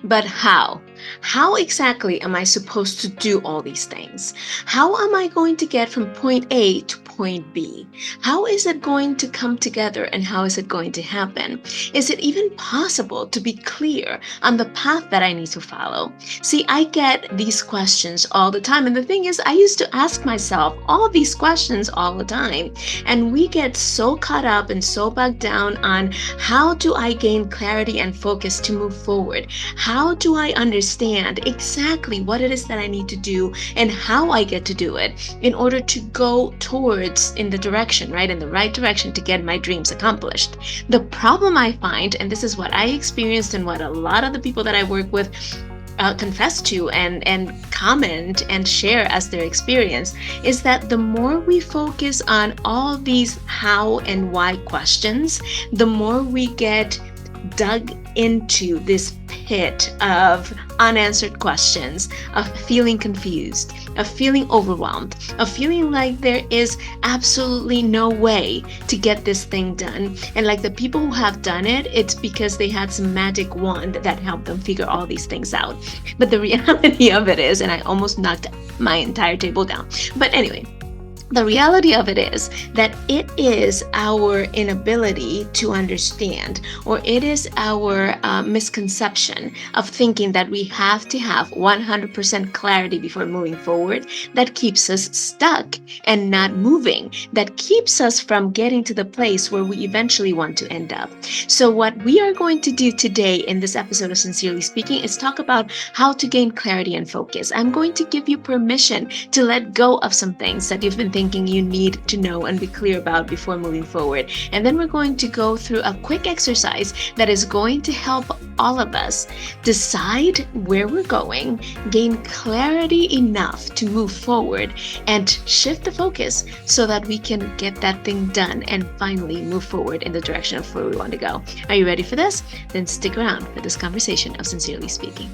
But how? How exactly am I supposed to do all these things? How am I going to get from point A to point B? How is it going to come together and how is it going to happen? Is it even possible to be clear on the path that I need to follow? See, I get these questions all the time. And the thing is, I used to ask myself all these questions all the time. And we get so caught up and so bogged down on how do I gain clarity and focus to move forward? How do I understand exactly what it is that I need to do and how I get to do it in order to go towards in the direction, right, in the right direction to get my dreams accomplished? The problem I find, and this is what I experienced and what a lot of the people that I work with confess to and comment and share as their experience, is that the more we focus on all these how and why questions, the more we get dug into this pit of unanswered questions, of feeling confused, of feeling overwhelmed, of feeling like there is absolutely no way to get this thing done. And like the people who have done it, it's because they had some magic wand that helped them figure all these things out. But the reality of it is, and I almost knocked my entire table down. But anyway, the reality of it is that it is our inability to understand, or it is our misconception of thinking that we have to have 100% clarity before moving forward, that keeps us stuck and not moving, that keeps us from getting to the place where we eventually want to end up. So, what we are going to do today in this episode of Sincerely Speaking is talk about how to gain clarity and focus. I'm going to give you permission to let go of some things that you've been thinking you need to know and be clear about before moving forward. And then we're going to go through a quick exercise that is going to help all of us decide where we're going, gain clarity enough to move forward, and shift the focus so that we can get that thing done and finally move forward in the direction of where we want to go. Are you ready for this? Then stick around for this conversation of Sincerely Speaking.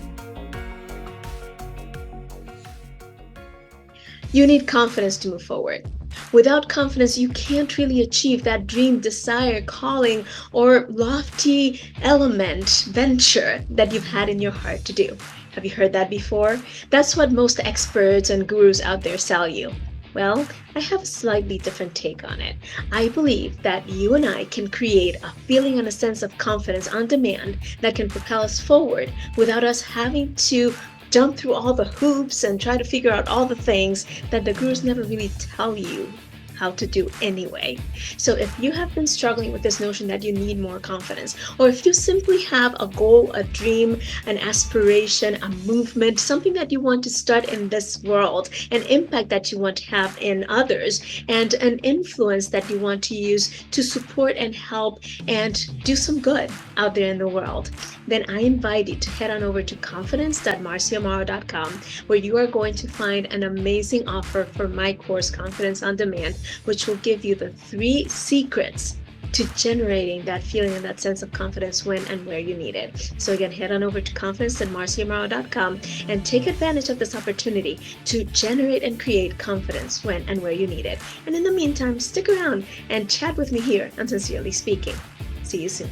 You need confidence to move forward. Without confidence, you can't really achieve that dream, desire, calling, or lofty element, venture that you've had in your heart to do. Have you heard that before? That's what most experts and gurus out there sell you. Well, I have a slightly different take on it. I believe that you and I can create a feeling and a sense of confidence on demand that can propel us forward without us having to jump through all the hoops and try to figure out all the things that the gurus never really tell you how to do anyway. So if you have been struggling with this notion that you need more confidence, or if you simply have a goal, a dream, an aspiration, a movement, something that you want to start in this world, an impact that you want to have in others, and an influence that you want to use to support and help and do some good out there in the world, then I invite you to head on over to confidence.marciamaro.com, where you are going to find an amazing offer for my course, Confidence on Demand, which will give you the 3 secrets to generating that feeling and that sense of confidence when and where you need it. So again, head on over to confidence.marciamaro.com and take advantage of this opportunity to generate and create confidence when and where you need it. And in the meantime, stick around and chat with me here on Sincerely Speaking. See you soon.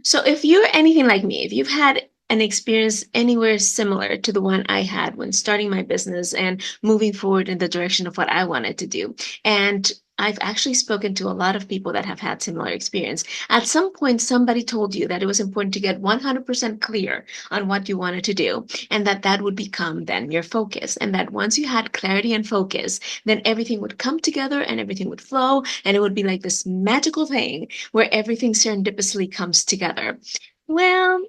So if you're anything like me, if you've had an experience anywhere similar to the one I had when starting my business and moving forward in the direction of what I wanted to do, and I've actually spoken to a lot of people that have had similar experience. At some point, somebody told you that it was important to get 100% clear on what you wanted to do, and that that would become then your focus. And that once you had clarity and focus, then everything would come together and everything would flow, and it would be like this magical thing where everything serendipitously comes together. Well,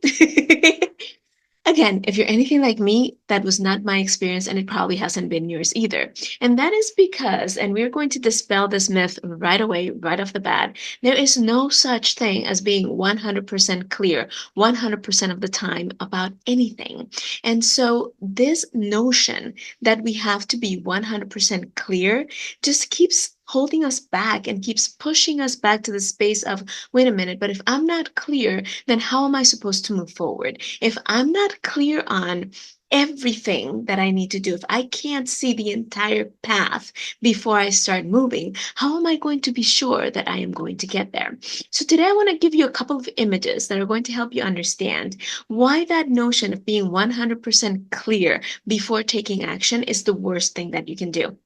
again, if you're anything like me, that was not my experience, and it probably hasn't been yours either. And that is because, and we're going to dispel this myth right away, right off the bat, there is no such thing as being 100% clear 100% of the time about anything. And so, this notion that we have to be 100% clear just keeps holding us back and keeps pushing us back to the space of, wait a minute, but if I'm not clear, then how am I supposed to move forward? If I'm not clear on everything that I need to do, if I can't see the entire path before I start moving, how am I going to be sure that I am going to get there? So today I want to give you a couple of images that are going to help you understand why that notion of being 100% clear before taking action is the worst thing that you can do.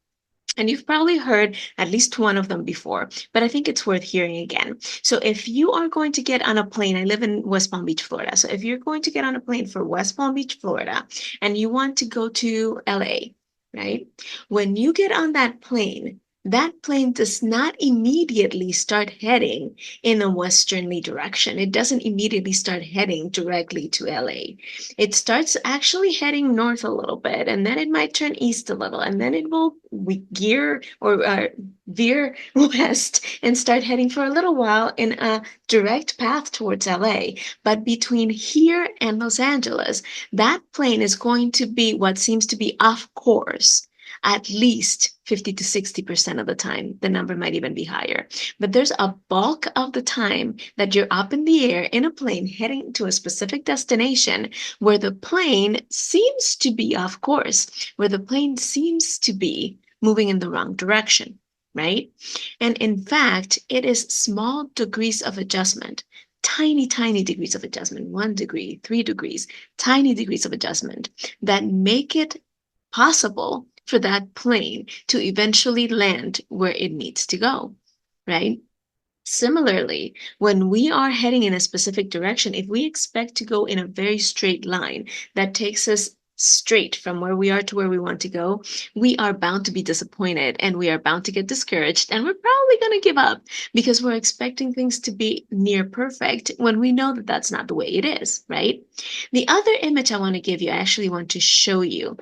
And you've probably heard at least one of them before, but I think it's worth hearing again. So if you are going to get on a plane, I live in West Palm Beach, Florida. So if you're going to get on a plane for West Palm Beach, Florida, and you want to go to LA, right? When you get on that plane does not immediately start heading in a westerly direction. It doesn't immediately start heading directly to LA. It starts actually heading north a little bit, and then it might turn east a little, and then it will gear or veer west and start heading for a little while in a direct path towards LA. But between here and Los Angeles, that plane is going to be what seems to be off course at least 50 to 60% of the time. The number might even be higher. But there's a bulk of the time that you're up in the air in a plane heading to a specific destination where the plane seems to be off course, where the plane seems to be moving in the wrong direction, right? And in fact, it is small degrees of adjustment, tiny, tiny degrees of adjustment, 1 degree, 3 degrees, tiny degrees of adjustment that make it possible for that plane to eventually land where it needs to go, right? Similarly, when we are heading in a specific direction, if we expect to go in a very straight line that takes us straight from where we are to where we want to go, we are bound to be disappointed and we are bound to get discouraged and we're probably going to give up because we're expecting things to be near perfect when we know that that's not the way it is, right? The other image I want to give you, I actually want to show you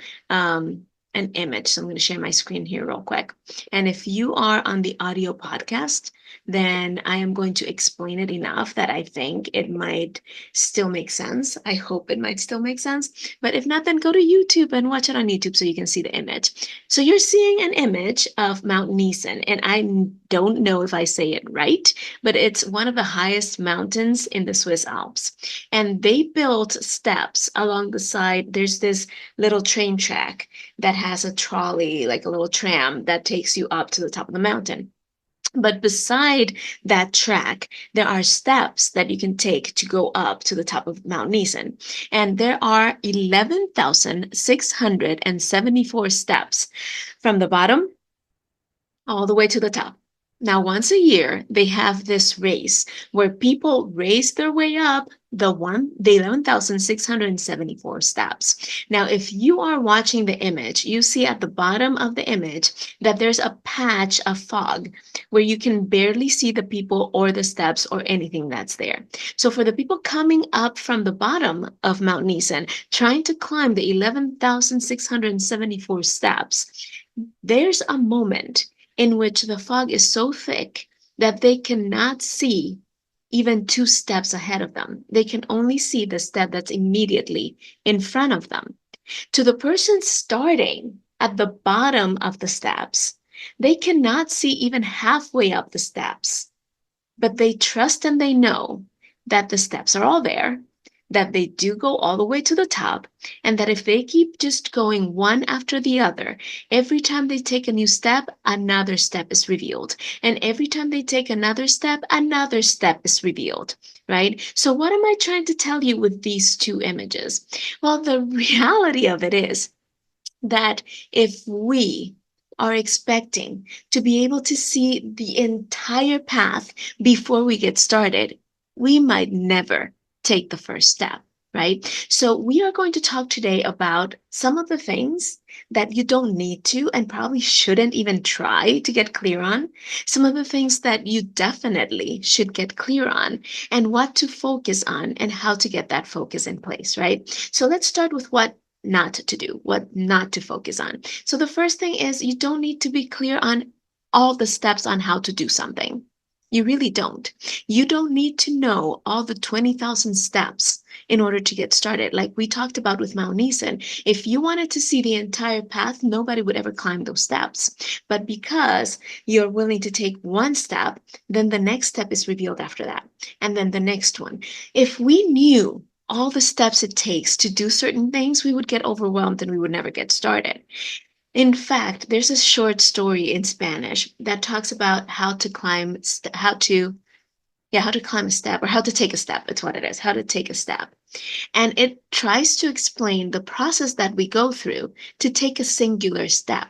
an image. So I'm going to share my screen here real quick. And if you are on the audio podcast, then I am going to explain it enough that I think it might still make sense. I hope it might still make sense. But if not, then go to YouTube and watch it on YouTube so you can see the image. So you're seeing an image of Mount Neeson, and I don't know if I say it right, but it's one of the highest mountains in the Swiss Alps. And they built steps along the side. There's this little train track that has a trolley, like a little tram that takes you up to the top of the mountain. But beside that track, there are steps that you can take to go up to the top of Mount Neeson. And there are 11,674 steps from the bottom all the way to the top. Now, once a year, they have this race where people race their way up the 11,674 steps. Now, if you are watching the image, you see at the bottom of the image that there's a patch of fog where you can barely see the people or the steps or anything that's there. So for the people coming up from the bottom of Mount Neeson, trying to climb the 11,674 steps, there's a moment in which the fog is so thick that they cannot see even 2 steps ahead of them. They can only see the step that's immediately in front of them. To the person starting at the bottom of the steps, they cannot see even halfway up the steps, but they trust and they know that the steps are all there, that they do go all the way to the top, and that if they keep just going one after the other, every time they take a new step, another step is revealed. And every time they take another step is revealed, right? So what am I trying to tell you with these two images? Well, the reality of it is that if we are expecting to be able to see the entire path before we get started, we might never take the first step, right? So we are going to talk today about some of the things that you don't need to and probably shouldn't even try to get clear on, some of the things that you definitely should get clear on, and what to focus on and how to get that focus in place, right? So let's start with what not to do, what not to focus on. So the first thing is you don't need to be clear on all the steps on how to do something. You really don't. You don't need to know all the 20,000 steps in order to get started. Like we talked about with Mount Neeson, if you wanted to see the entire path, nobody would ever climb those steps. But because you're willing to take one step, then the next step is revealed after that. And then the next one. If we knew all the steps it takes to do certain things, we would get overwhelmed and we would never get started. In fact, there's a short story in Spanish that talks about how to climb, how to climb a step or how to take a step. It's what it is, how to take a step. And it tries to explain the process that we go through to take a singular step.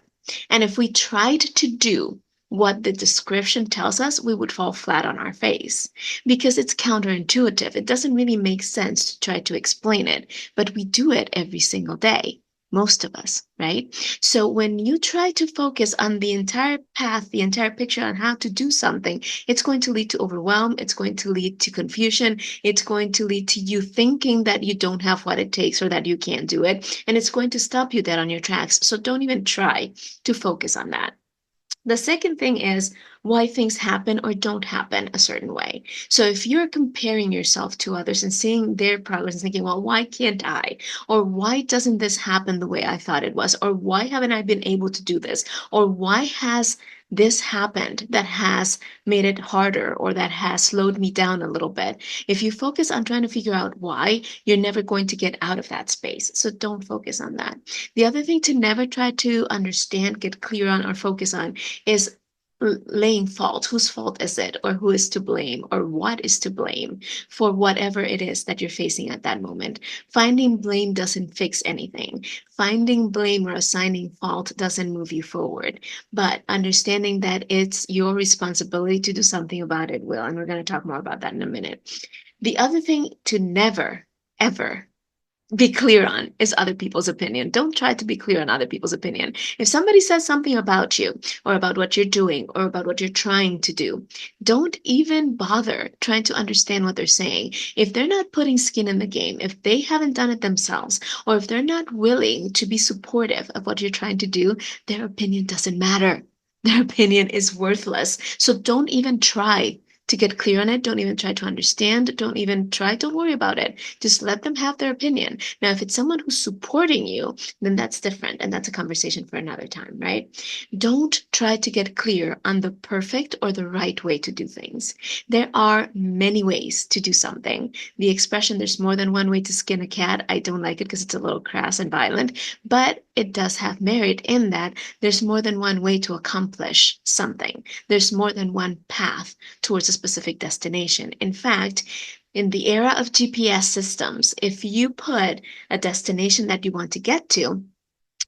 And if we tried to do what the description tells us, we would fall flat on our face because it's counterintuitive. It doesn't really make sense to try to explain it, but we do it every single day. Most of us, right? So when you try to focus on the entire path, the entire picture on how to do something, it's going to lead to overwhelm. It's going to lead to confusion. It's going to lead to you thinking that you don't have what it takes or that you can't do it. And it's going to stop you dead on your tracks. So don't even try to focus on that. The second thing is why things happen or don't happen a certain way. So if you're comparing yourself to others and seeing their progress and thinking, well, why can't I? Or why doesn't this happen the way I thought it was? Or why haven't I been able to do this? Or why has this happened that has made it harder or that has slowed me down a little bit? If you focus on trying to figure out why, you're never going to get out of that space. So don't focus on that. The other thing to never try to understand, get clear on, or focus on is laying fault. Whose fault is it, or who is to blame, or what is to blame for whatever it is that you're facing at that moment? Finding blame doesn't fix anything. Finding blame or assigning fault doesn't move you forward. But understanding that it's your responsibility to do something about it will. And we're going to talk more about that in a minute. The other thing to never, ever be clear on is other people's opinion. Don't try to be clear on other people's opinion. If somebody says something about you or about what you're doing or about what you're trying to do, don't even bother trying to understand what they're saying. If they're not putting skin in the game, if they haven't done it themselves, or if they're not willing to be supportive of what you're trying to do, their opinion doesn't matter. Their opinion is worthless. So don't even try to get clear on it. Don't even try to understand. Don't worry about it. Just let them have their opinion. Now, if it's someone who's supporting you, then that's different. And that's a conversation for another time, right? Don't try to get clear on the perfect or the right way to do things. There are many ways to do something. The expression, there's more than one way to skin a cat, I don't like it because it's a little crass and violent, but it does have merit in that there's more than one way to accomplish something. There's more than one path towards a specific destination. In fact, in the era of GPS systems, if you put a destination that you want to get to,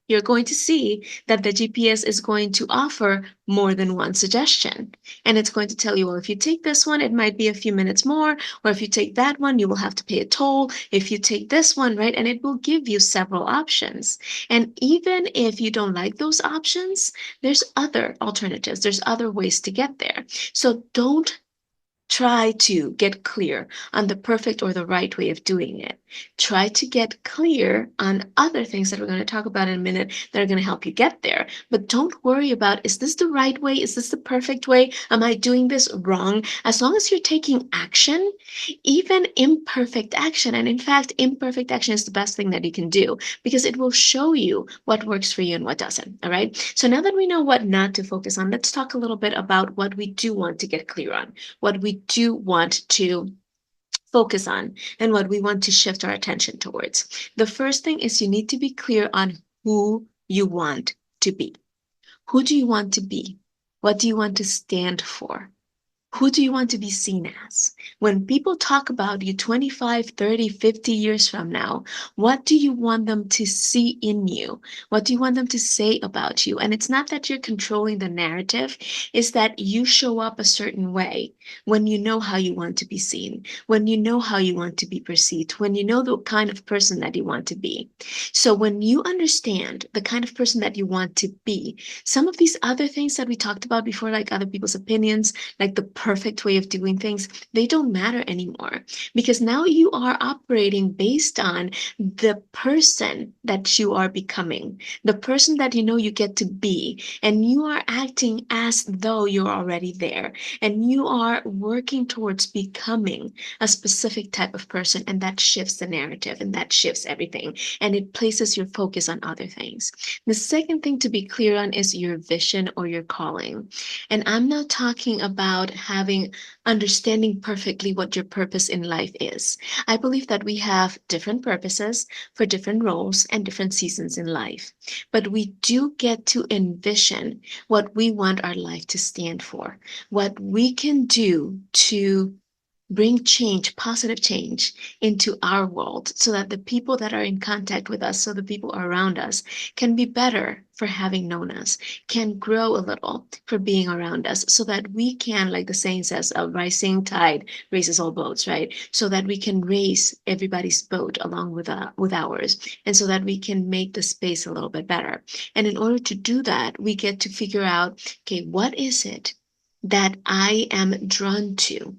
you're going to see that the GPS is going to offer more than one suggestion. And it's going to tell you, well, if you take this one, it might be a few minutes more, or if you take that one, you will have to pay a toll. If you take this one, right? And it will give you several options. And even if you don't like those options, there's other alternatives, there's other ways to get there. So don't try to get clear on the perfect or the right way of doing it. Try to get clear on other things that we're going to talk about in a minute that are going to help you get there. But don't worry about, is this the right way? Is this the perfect way? Am I doing this wrong? As long as you're taking action, even imperfect action, and in fact, imperfect action is the best thing that you can do because it will show you what works for you and what doesn't. All right. So now that we know what not to focus on, let's talk a little bit about what we do want to get clear on, what we do want to focus on, and what we want to shift our attention towards. The first thing is you need to be clear on who you want to be. Who do you want to be? What do you want to stand for? Who do you want to be seen as? When people talk about you 25, 30, 50 years from now, what do you want them to see in you? What do you want them to say about you? And it's not that you're controlling the narrative, it's that you show up a certain way when you know how you want to be seen, when you know how you want to be perceived, when you know the kind of person that you want to be. So when you understand the kind of person that you want to be, some of these other things that we talked about before, like other people's opinions, like the perfect way of doing things, they don't matter anymore, because now you are operating based on the person that you are becoming, the person that you know you get to be, and you are acting as though you're already there, and you are working towards becoming a specific type of person, and that shifts the narrative and that shifts everything, and it places your focus on other things. The second thing to be clear on is your vision or your calling. And I'm not talking about having understanding perfectly what your purpose in life is. I believe that we have different purposes for different roles and different seasons in life. But we do get to envision what we want our life to stand for, what we can do to bring change, positive change into our world, so that the people that are in contact with us, so the people around us, can be better for having known us, can grow a little for being around us, so that we can, like the saying says, a rising tide raises all boats, right? So that we can raise everybody's boat along with ours, and so that we can make the space a little bit better. And in order to do that, we get to figure out, okay, what is it that I am drawn to,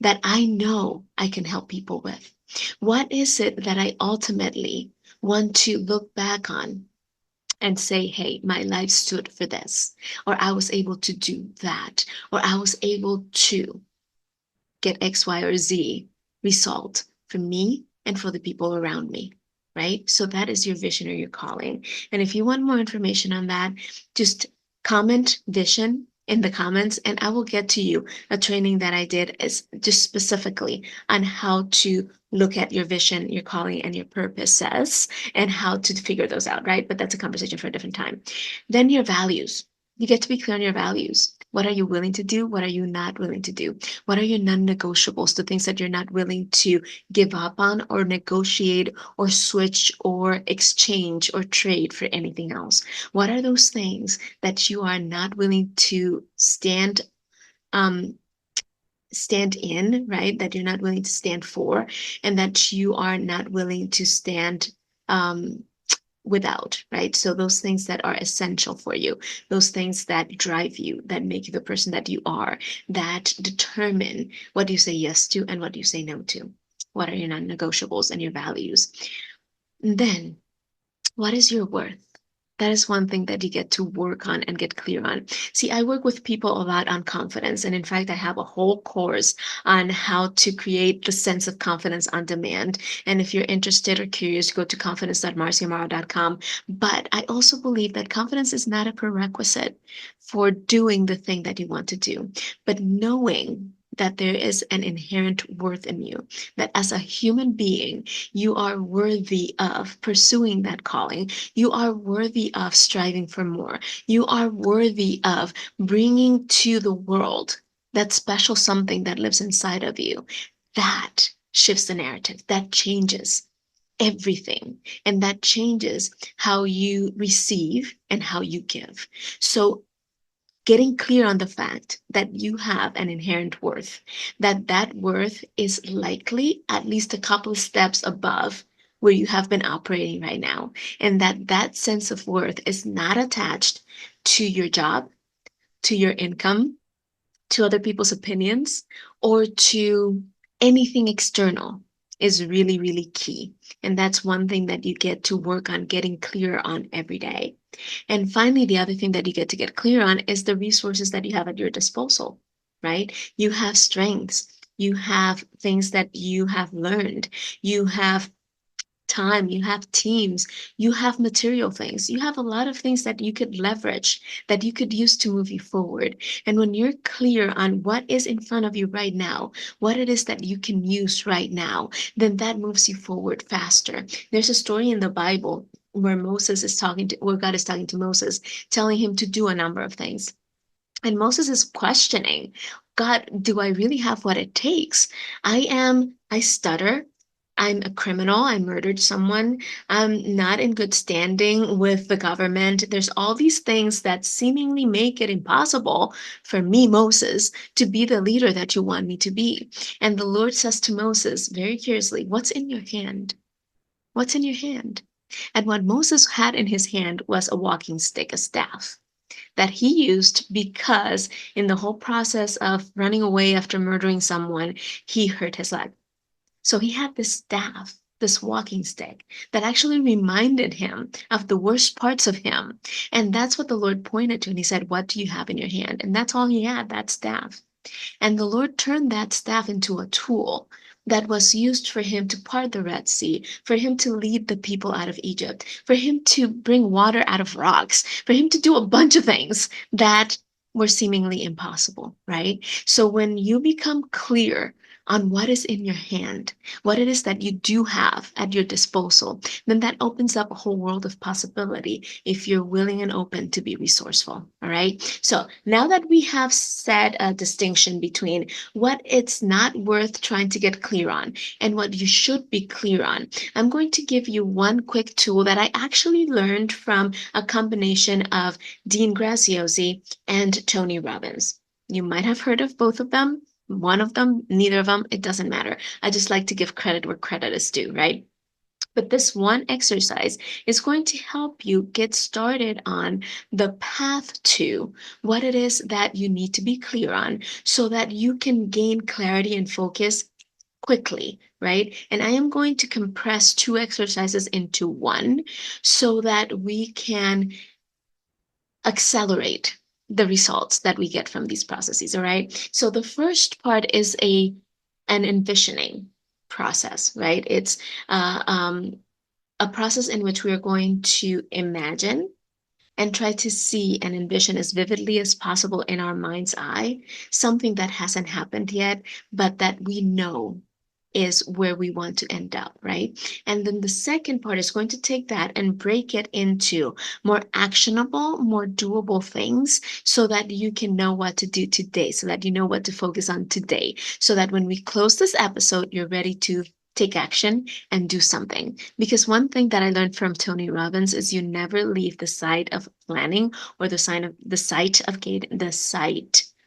that I know I can help people with? What is it that I ultimately want to look back on and say, hey, my life stood for this, or I was able to do that, or I was able to get X, Y, or Z result for me and for the people around me, right? So that is your vision or your calling. And if you want more information on that, just comment vision in the comments, and I will get to you a training that I did is just specifically on how to look at your vision, your calling, and your purposes, and how to figure those out, right? But that's a conversation for a different time. Then your values. You get to be clear on your values. What are you willing to do? What are you not willing to do? What are your non-negotiables, the things that you're not willing to give up on or negotiate or switch or exchange or trade for anything else? What are those things that you are not willing to um stand in, right? That you're not willing to stand for, and that you are not willing to stand without, right? So those things that are essential for you, those things that drive you, that make you the person that you are, that determine what you say yes to and what you say no to. What are your non-negotiables and your values? And then, what is your worth? That is one thing that you get to work on and get clear on. See, I work with people a lot on confidence. And in fact, I have a whole course on how to create the sense of confidence on demand. And if you're interested or curious, go to confidence.marciamaro.com. But I also believe that confidence is not a prerequisite for doing the thing that you want to do, but knowing that there is an inherent worth in you, that as a human being, you are worthy of pursuing that calling. You are worthy of striving for more. You are worthy of bringing to the world that special something that lives inside of you. That shifts the narrative, that changes everything, and that changes how you receive and how you give. So getting clear on the fact that you have an inherent worth, that that worth is likely at least a couple of steps above where you have been operating right now, and that that sense of worth is not attached to your job, to your income, to other people's opinions, or to anything external, is really, really key. And that's one thing that you get to work on getting clear on every day. And finally, the other thing that you get to get clear on is the resources that you have at your disposal, right? You have strengths, you have things that you have learned, you have time, you have teams, you have material things, you have a lot of things that you could leverage, that you could use to move you forward. And when you're clear on what is in front of you right now, what it is that you can use right now, then that moves you forward faster. There's a story in the Bible where where God is talking to Moses, telling him to do a number of things. And Moses is questioning, God, do I really have what it takes? I stutter. I'm a criminal. I murdered someone. I'm not in good standing with the government. There's all these things that seemingly make it impossible for me, Moses, to be the leader that you want me to be. And the Lord says to Moses very curiously, what's in your hand? What's in your hand? And what Moses had in his hand was a walking stick, a staff. that he used because in the whole process of running away after murdering someone, he hurt his leg. So he had this staff, this walking stick, that actually reminded him of the worst parts of him. And that's what the Lord pointed to. And he said, "What do you have in your hand?" And that's all he had, that staff. And the Lord turned that staff into a tool that was used for him to part the Red Sea, for him to lead the people out of Egypt, for him to bring water out of rocks, for him to do a bunch of things that were seemingly impossible, right? So when you become clear on what is in your hand, what it is that you do have at your disposal, then that opens up a whole world of possibility if you're willing and open to be resourceful. All right. So now that we have set a distinction between what it's not worth trying to get clear on and what you should be clear on, I'm going to give you one quick tool that I actually learned from a combination of Dean Graziosi and Tony Robbins. You might have heard of both of them. One of them, neither of them, it doesn't matter. I just like to give credit where credit is due, right? But this one exercise is going to help you get started on the path to what it is that you need to be clear on so that you can gain clarity and focus quickly, right? And I am going to compress two exercises into one so that we can accelerate the results that we get from these processes, all right? So the first part is an envisioning process, right? It's a process in which we are going to imagine and try to see and envision as vividly as possible in our mind's eye something that hasn't happened yet, but that we know is where we want to end up, right? And then the second part is going to take that and break it into more actionable, more doable things so that you can know what to do today, so that you know what to focus on today, so that when we close this episode, you're ready to take action and do something. Because one thing that I learned from Tony Robbins is you never leave the site of planning or the site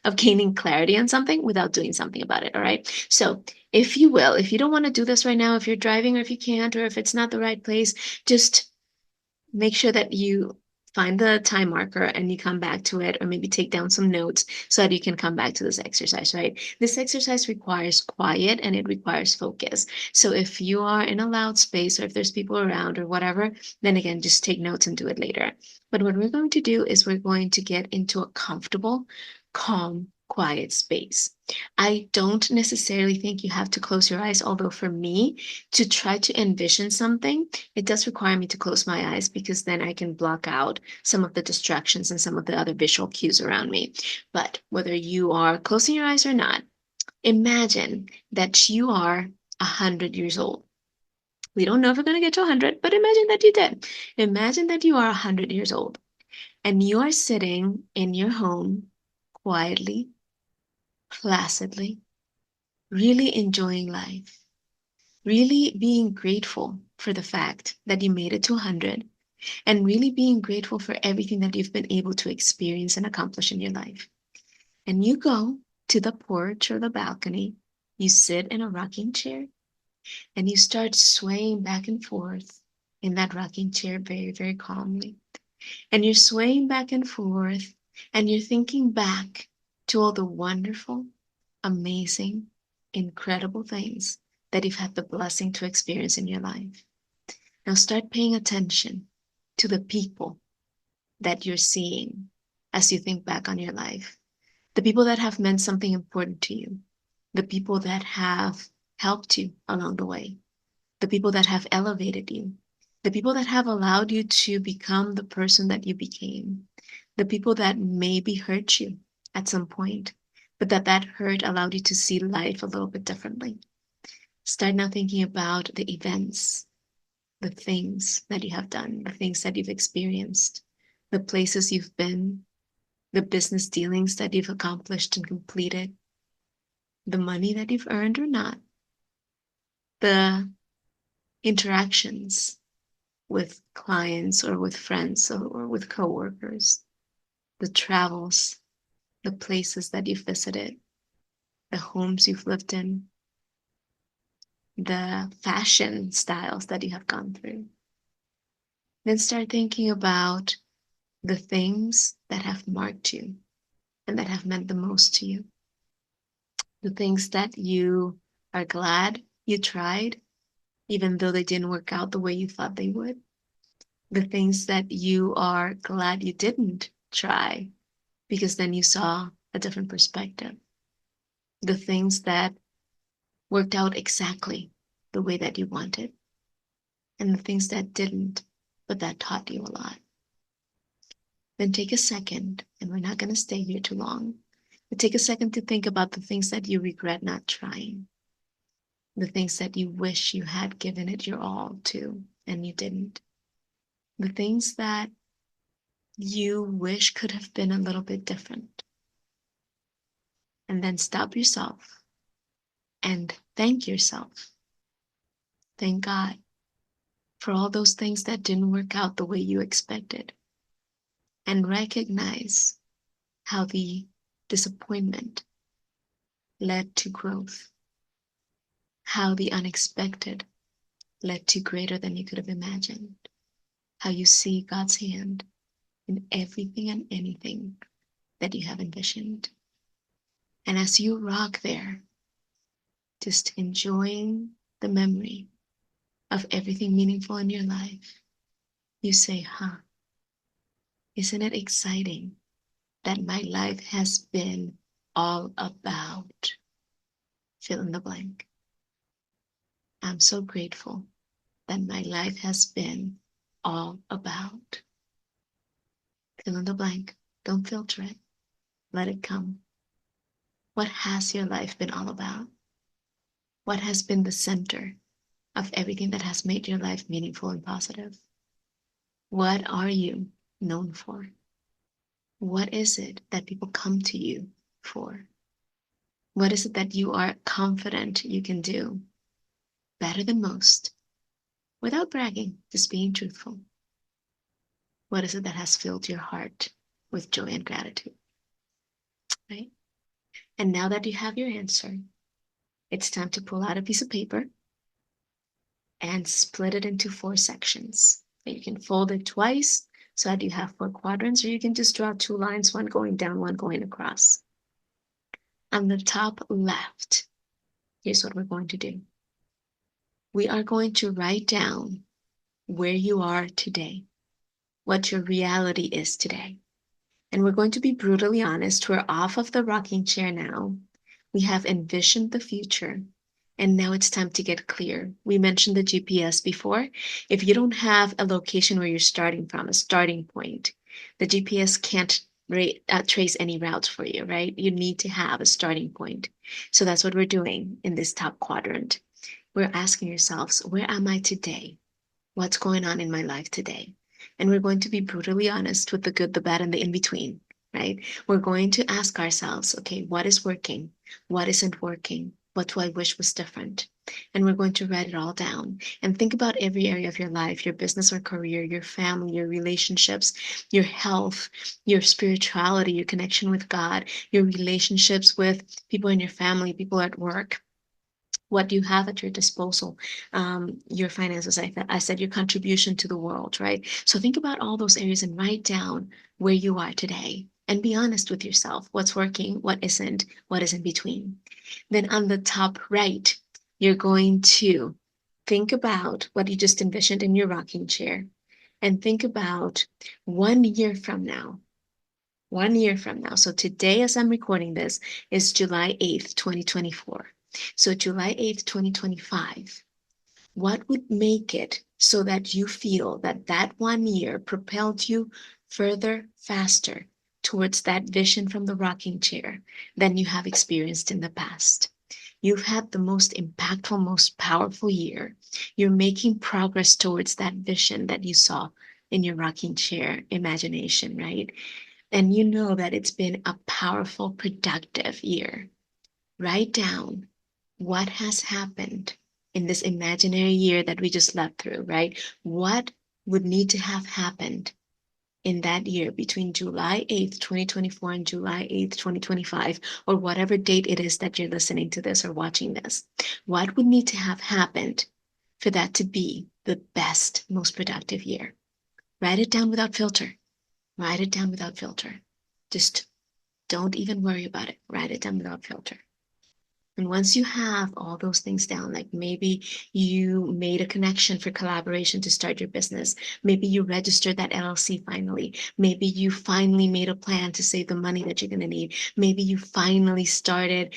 of gaining clarity on something without doing something about it. All right. So if you will, if you don't want to do this right now, if you're driving or if you can't, or if it's not the right place, just make sure that you find the time marker and you come back to it, or maybe take down some notes so that you can come back to this exercise, right? This exercise requires quiet and it requires focus. So if you are in a loud space or if there's people around or whatever, then again, just take notes and do it later. But what we're going to do is we're going to get into a comfortable, calm, quiet space. I don't necessarily think you have to close your eyes, although for me, to try to envision something, it does require me to close my eyes because then I can block out some of the distractions and some of the other visual cues around me. But whether you are closing your eyes or not, imagine that you are 100 years old. We don't know if we're going to get to 100, but imagine that you did. Imagine that you are 100 years old and you are sitting in your home quietly, placidly, really enjoying life, really being grateful for the fact that you made it to 100, and really being grateful for everything that you've been able to experience and accomplish in your life. And you go to the porch or the balcony, you sit in a rocking chair, and you start swaying back and forth in that rocking chair very, very calmly. And you're swaying back and forth, and you're thinking back to all the wonderful, amazing, incredible things that you've had the blessing to experience in your life. Now start paying attention to the people that you're seeing as you think back on your life. The people that have meant something important to you. The people that have helped you along the way. The people that have elevated you. The people that have allowed you to become the person that you became. The people that maybe hurt you at some point, but that hurt allowed you to see life a little bit differently. Start now thinking about the events, the things that you have done, the things that you've experienced, the places you've been, the business dealings that you've accomplished and completed, the money that you've earned or not, the interactions with clients or with friends or with coworkers, the travels, the places that you've visited, the homes you've lived in, the fashion styles that you have gone through. Then start thinking about the things that have marked you and that have meant the most to you, the things that you are glad you tried, even though they didn't work out the way you thought they would, the things that you are glad you didn't try because then you saw a different perspective, the things that worked out exactly the way that you wanted, and the things that didn't, but that taught you a lot. Then take a second, and we're not going to stay here too long, but take a second to think about the things that you regret not trying, the things that you wish you had given it your all to, and you didn't, the things that you wish could have been a little bit different. And then stop yourself and thank yourself. Thank God for all those things that didn't work out the way you expected. And recognize how the disappointment led to growth, how the unexpected led to greater than you could have imagined, how you see God's hand in everything and anything that you have envisioned. And as you rock there, just enjoying the memory of everything meaningful in your life, you say, isn't it exciting that my life has been all about fill in the blank. I'm so grateful that my life has been all about fill in the blank. Don't filter it. Let it come. What has your life been all about? What has been the center of everything that has made your life meaningful and positive? What are you known for? What is it that people come to you for? What is it that you are confident you can do better than most without bragging, just being truthful? What is it that has filled your heart with joy and gratitude? Right? And now that you have your answer, it's time to pull out a piece of paper and split it into 4 sections. And you can fold it twice so that you have 4 quadrants, or you can just draw 2 lines, one going down, one going across. On the top left, here's what we're going to do. We are going to write down where you are today, what your reality is today. And we're going to be brutally honest. We're off of the rocking chair now. We have envisioned the future. And now it's time to get clear. We mentioned the GPS before. If you don't have a location where you're starting from, a starting point, the GPS can't trace any routes for you, right? You need to have a starting point. So that's what we're doing in this top quadrant. We're asking yourselves, where am I today? What's going on in my life today? And we're going to be brutally honest with the good, the bad, and the in between, right? We're going to ask ourselves, okay, what is working? What isn't working? What do I wish was different? And we're going to write it all down and think about every area of your life, your business or career, your family, your relationships, your health, your spirituality, your connection with God, your relationships with people in your family, people at work, what you have at your disposal, your finances, I said your contribution to the world, right? So think about all those areas and write down where you are today and be honest with yourself. What's working, what isn't, what is in between. Then on the top right, you're going to think about what you just envisioned in your rocking chair and think about 1 year from now. 1 year from now. So today, as I'm recording this, is July 8th, 2024. So July 8th, 2025, what would make it so that you feel that that 1 year propelled you further, faster towards that vision from the rocking chair than you have experienced in the past? You've had the most impactful, most powerful year. You're making progress towards that vision that you saw in your rocking chair imagination, right? And you know that it's been a powerful, productive year. Write down what has happened in this imaginary year that we just left through, right? What would need to have happened in that year between July 8th, 2024 and July 8th, 2025, or whatever date it is that you're listening to this or watching this? What would need to have happened for that to be the best, most productive year? Write it down without filter. Write it down without filter. Just don't even worry about it. Write it down without filter. And once you have all those things down, like maybe you made a connection for collaboration to start your business, maybe you registered that LLC finally, maybe you finally made a plan to save the money that you're going to need, maybe you finally started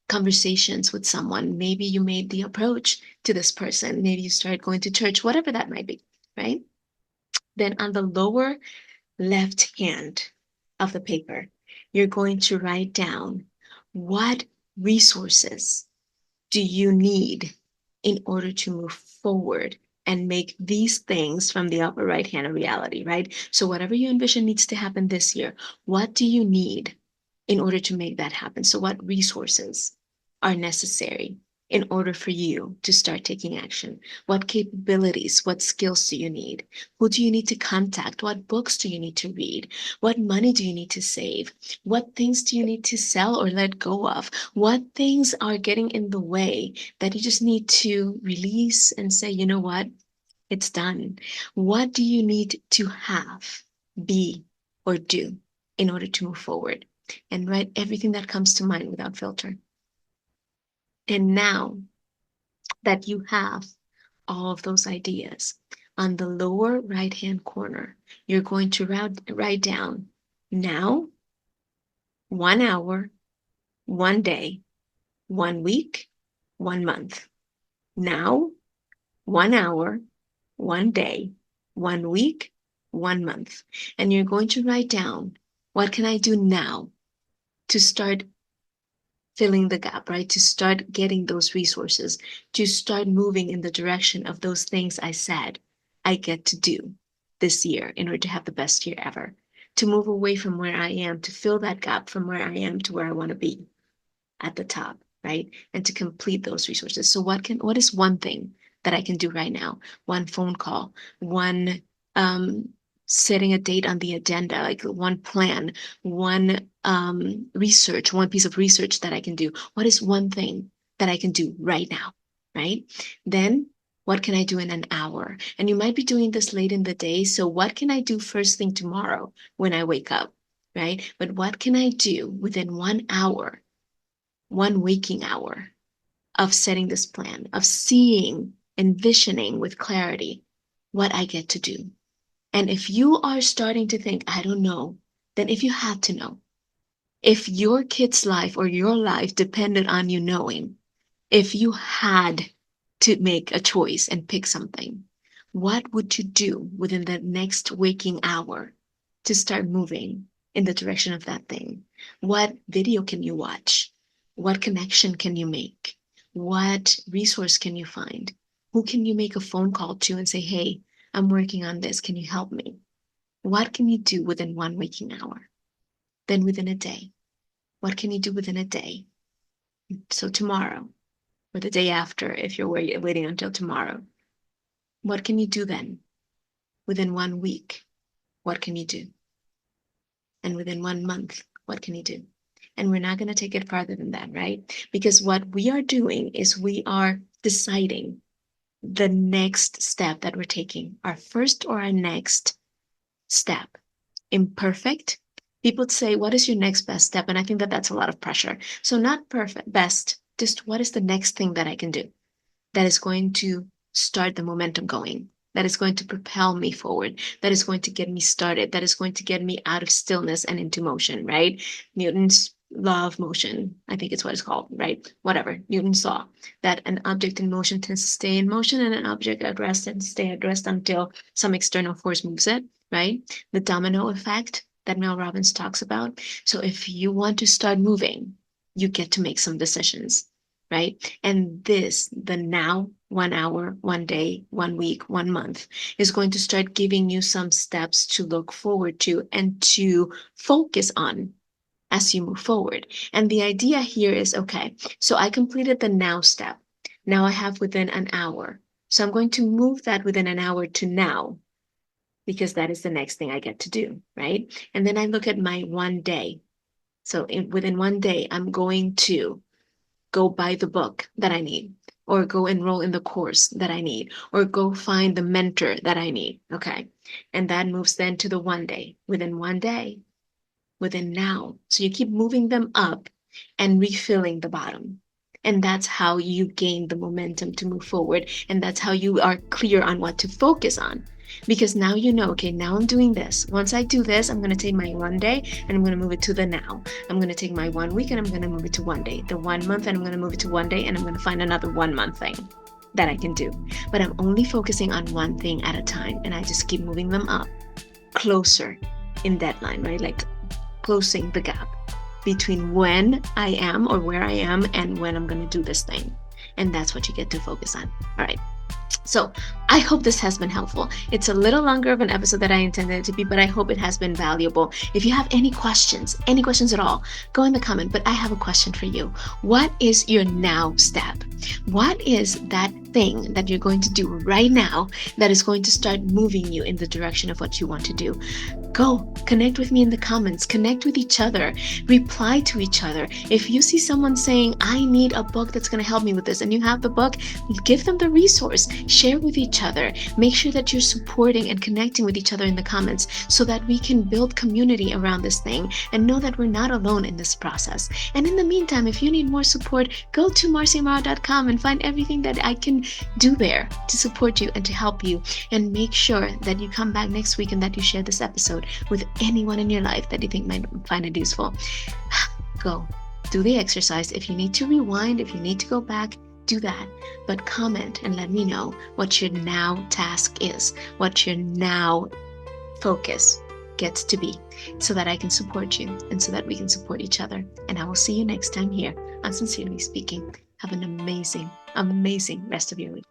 conversations with someone, maybe you made the approach to this person, maybe you started going to church, whatever that might be, right? Then on the lower left hand of the paper, you're going to write down what resources do you need in order to move forward and make these things from the upper right hand a reality, right? So, whatever you envision needs to happen this year, what do you need in order to make that happen? So, what resources are necessary in order for you to start taking action? What capabilities, what skills do you need? Who do you need to contact? What books do you need to read? What money do you need to save? What things do you need to sell or let go of? What things are getting in the way that you just need to release and say, you know what? It's done. What do you need to have, be, or do in order to move forward? And write everything that comes to mind without filter. And now that you have all of those ideas, on the lower right hand corner, you're going to write down now, 1 hour, 1 day, 1 week, 1 month. Now, 1 hour, 1 day, 1 week, 1 month. And you're going to write down, what can I do now to start filling the gap, right? To start getting those resources, to start moving in the direction of those things I said I get to do this year in order to have the best year ever, to move away from where I am, to fill that gap from where I am to where I want to be at the top, right? And to complete those resources. So what is one thing that I can do right now? One phone call, one um, setting a date on the agenda, like one plan, one research, one piece of research that I can do. What is one thing that I can do right now, right? Then what can I do in an hour? And you might be doing this late in the day. So what can I do first thing tomorrow when I wake up, right? But what can I do within 1 hour, one waking hour of setting this plan, of seeing, envisioning with clarity what I get to do? And if you are starting to think, I don't know, then if you had to know, if your kid's life or your life depended on you knowing, if you had to make a choice and pick something, what would you do within the next waking hour to start moving in the direction of that thing? What video can you watch? What connection can you make? What resource can you find? Who can you make a phone call to and say, hey, I'm working on this. Can you help me? What can you do within one waking hour? Then within a day, what can you do within a day? So tomorrow, or the day after, if you're waiting until tomorrow. What can you do then? Within 1 week, what can you do? And within 1 month, what can you do? And we're not going to take it farther than that, right? Because what we are doing is we are deciding the next step that we're taking, our first or our next step. Imperfect. People say, what is your next best step? And I think that that's a lot of pressure. So not perfect, best, just what is the next thing that I can do that is going to start the momentum going, that is going to propel me forward, that is going to get me started, that is going to get me out of stillness and into motion, right? Newton's law of motion, I think it's what it's called, right? Whatever, Newton's law, that an object in motion tends to stay in motion and an object at rest tends to stay at rest until some external force moves it, right? The domino effect that Mel Robbins talks about. So if you want to start moving, you get to make some decisions, right? And this, the now, 1 hour, 1 day, 1 week, 1 month, is going to start giving you some steps to look forward to and to focus on as you move forward. And the idea here is, okay, so I completed the now step. Now I have within an hour. So I'm going to move that within an hour to now, because that is the next thing I get to do, right? And then I look at my 1 day. So within 1 day, I'm going to go buy the book that I need, or go enroll in the course that I need, or go find the mentor that I need. Okay. And that moves then to the 1 day, within 1 day, within now. So you keep moving them up and refilling the bottom. And that's how you gain the momentum to move forward. And that's how you are clear on what to focus on. Because now you know, okay, now I'm doing this. Once I do this, I'm going to take my 1 day and I'm going to move it to the now. I'm going to take my 1 week and I'm going to move it to 1 day. The 1 month and I'm going to move it to 1 day and I'm going to find another 1 month thing that I can do. But I'm only focusing on one thing at a time and I just keep moving them up closer in deadline, right? Like closing the gap between when I am or where I am and when I'm going to do this thing. And that's what you get to focus on. All right. So I hope this has been helpful. It's a little longer of an episode than I intended it to be, but I hope it has been valuable. If you have any questions at all, go in the comment. But I have a question for you. What is your now step? What is that thing that you're going to do right now that is going to start moving you in the direction of what you want to do? Go connect with me in the comments, connect with each other, reply to each other. If you see someone saying, I need a book that's going to help me with this, and you have the book, give them the resource, share with each other. Make sure that you're supporting and connecting with each other in the comments so that we can build community around this thing and know that we're not alone in this process. And in the meantime, if you need more support, go to marciamara.com and find everything that I can do there to support you and to help you. And make sure that you come back next week and that you share this episode with anyone in your life that you think might find it useful. Go do the exercise. If you need to rewind, if you need to go back, do that. But comment and let me know what your now task is, what your now focus gets to be, so that I can support you and so that we can support each other. And I will see you next time here on Sincerely Speaking. Have an amazing, amazing rest of your week.